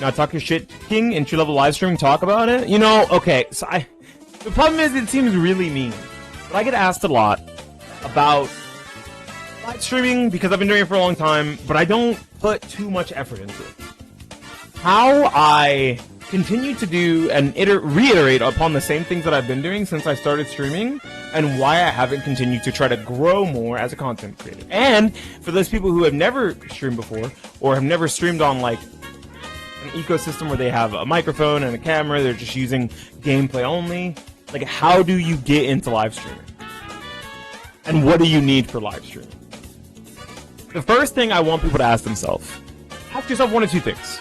Now talk your shit, King, entry-level live streaming, talk about it. You know, okay, so the problem is it seems really mean. But I get asked a lot about live streaming because I've been doing it for a long time, but I don't put too much effort into it. How I continue to do and reiterate upon the same things that I've been doing since I started streaming, and why I haven't continued to try to grow more as a content creator. And for those people who have never streamed before, or have never streamed on like an ecosystem where they have a microphone and a camera, they're just using gameplay only, like how do you get into live streaming? And what do you need for live streaming? The first thing I want people to ask themselves, ask yourself one of two things.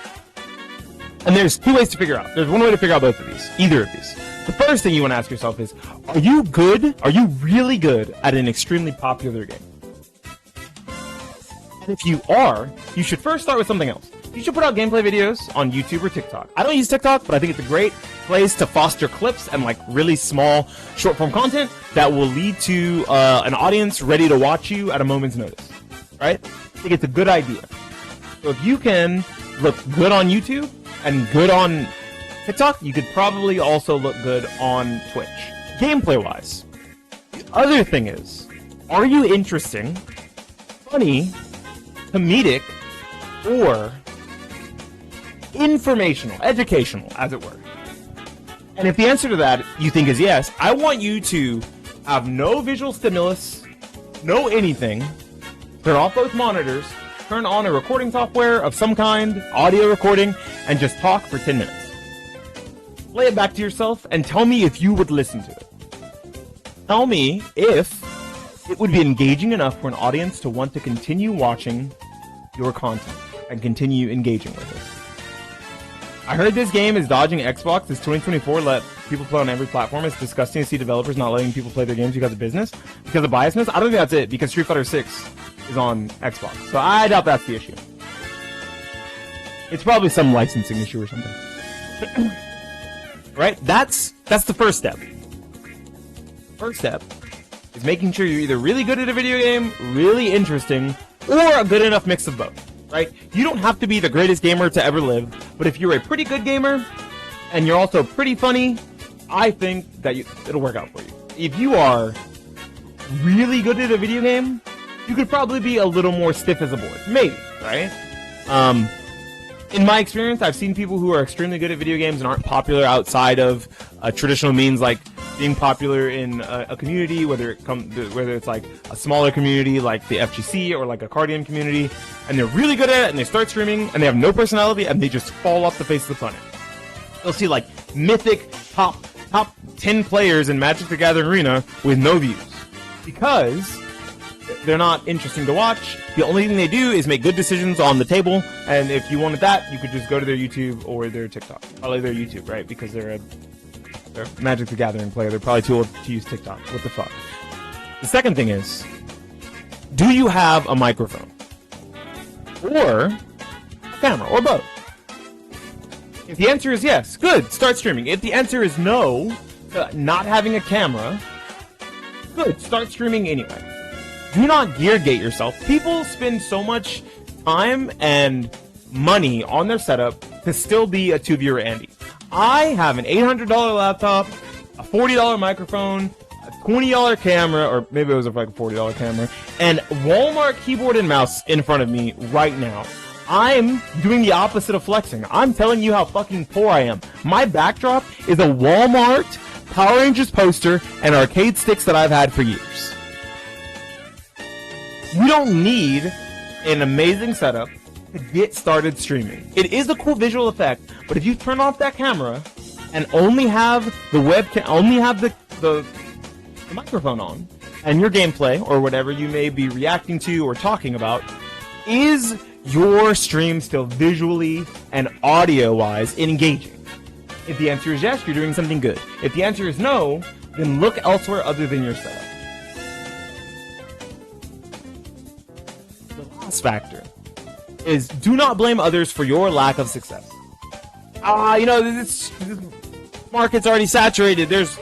And there's two ways to figure out. There's one way to figure out both of these, either of these. The first thing you want to ask yourself is, are you good? Are you really good at an extremely popular game? And if you are, you should first start with something else. You should put out gameplay videos on YouTube or TikTok. I don't use TikTok, but I think it's a great place to foster clips and like really small short form content that will lead to an audience ready to watch you at a moment's notice, right? I think it's a good idea. So if you can look good on YouTube and good on TikTok, you could probably also look good on Twitch, gameplay-wise. The other thing is, are you interesting, funny, comedic, or informational, educational, as it were? And if the answer to that you think is yes, I want you to have no visual stimulus, no anything, turn off both monitors, turn on a recording software of some kind, audio recording, and just talk for 10 minutes. Play it back to yourself and tell me if you would listen to it. Tell me if it would be engaging enough for an audience to want to continue watching your content and continue engaging with it. I heard this game is dodging Xbox. This 2024 let people play on every platform. It's disgusting to see developers not letting people play their games because of business, because of biasness. I don't think that's it, because Street Fighter 6 is on Xbox. So I doubt that's the issue. It's probably some licensing issue or something. Right? That's the first step. First step is making sure you're either really good at a video game, really interesting, or a good enough mix of both. Right? You don't have to be the greatest gamer to ever live, but if you're a pretty good gamer and you're also pretty funny, I think that it'll work out for you. If you are really good at a video game, you could probably be a little more stiff as a board. Maybe, right? In my experience, I've seen people who are extremely good at video games and aren't popular outside of traditional means, like being popular in a community, whether it's like a smaller community like the FGC or like a Cardian community, and they're really good at it, and they start streaming, and they have no personality, and they just fall off the face of the planet. You'll see like mythic top 10 players in Magic the Gathering Arena with no views, because they're not interesting to watch. The only thing they do is make good decisions on the table, and if you wanted that, you could just go to their YouTube or their TikTok. Probably their YouTube, right? Because they're a Magic the Gathering player. They're probably too old to use TikTok. What the fuck? The second thing is, do you have a microphone? Or a camera, or both? If the answer is yes, good, start streaming. If the answer is no, not having a camera, good, start streaming anyway. Do not gear gate yourself. People spend so much time and money on their setup to still be a 2-viewer Andy. I have an $800 laptop, a $40 microphone, a $20 camera, or maybe it was like a $40 camera, and Walmart keyboard and mouse in front of me right now. I'm doing the opposite of flexing. I'm telling you how fucking poor I am. My backdrop is a Walmart Power Rangers poster and arcade sticks that I've had for years. You don't need an amazing setup to get started streaming. It is a cool visual effect, but if you turn off that camera and only have the webcam, only have the microphone on, and your gameplay or whatever you may be reacting to or talking about, is your stream still visually and audio-wise engaging? If the answer is yes, you're doing something good. If the answer is no, then look elsewhere other than your setup. The last factor is, do not blame others for your lack of success. This market's already saturated. There's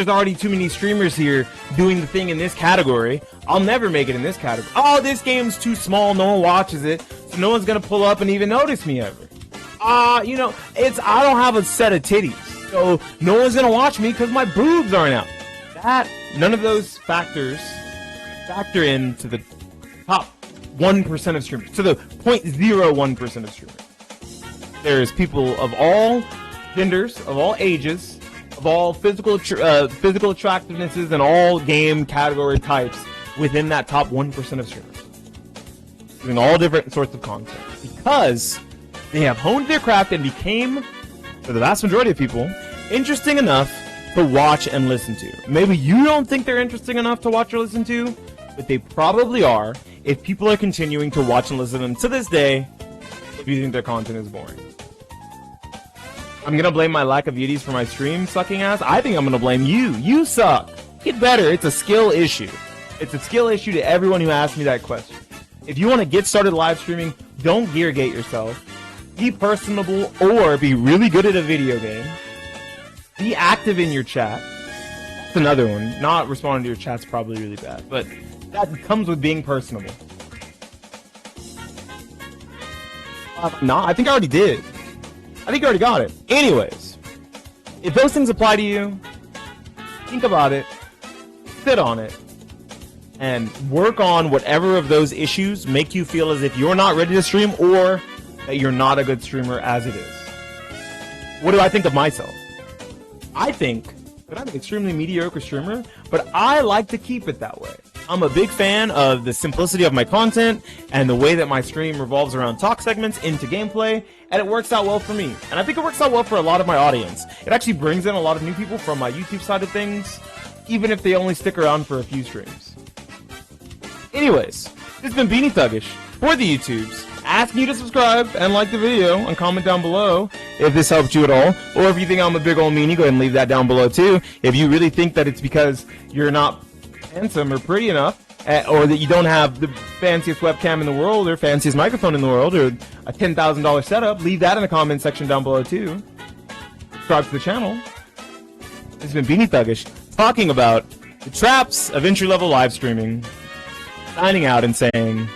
already too many streamers here doing the thing in this category. I'll never make it in this category. Oh, this game's too small. No one watches it, so no one's gonna pull up and even notice me ever. You know, I don't have a set of titties, so no one's gonna watch me because my boobs aren't out. None of those factors factor into the top 1% of streamers, to the 0.01% of streamers. There's people of all genders, of all ages, of all physical attractivenesses, and all game category types within that top 1% of streamers, doing all different sorts of content, because they have honed their craft and became, for the vast majority of people, interesting enough to watch and listen to. Maybe you don't think they're interesting enough to watch or listen to, but they probably are if people are continuing to watch and listen to them to this day if you think their content is boring. I'm gonna blame my lack of views for my stream sucking ass. I think I'm gonna blame you. You suck. Get better. It's a skill issue. It's a skill issue to everyone who asks me that question. If you want to get started live streaming, don't gear gate yourself. Be personable or be really good at a video game. Be active in your chat. That's another one. Not responding to your chat's probably really bad, but that comes with being personable. No, I think I already did. I think you already got it. Anyways, if those things apply to you, think about it, sit on it, and work on whatever of those issues make you feel as if you're not ready to stream or that you're not a good streamer as it is. What do I think of myself? I think that I'm an extremely mediocre streamer, but I like to keep it that way. I'm a big fan of the simplicity of my content and the way that my stream revolves around talk segments into gameplay, and it works out well for me. And I think it works out well for a lot of my audience. It actually brings in a lot of new people from my YouTube side of things, even if they only stick around for a few streams. Anyways, this has been Beanie Thuggish for the YouTubes, asking you to subscribe and like the video and comment down below if this helped you at all, or if you think I'm a big old meanie, go ahead and leave that down below too. If you really think that it's because you're not handsome or pretty enough, or that you don't have the fanciest webcam in the world or fanciest microphone in the world or a $10,000 setup, leave that in the comment section down below too. Subscribe to the channel. This has been Beanie Thuggish talking about the traps of entry-level live streaming, signing out and saying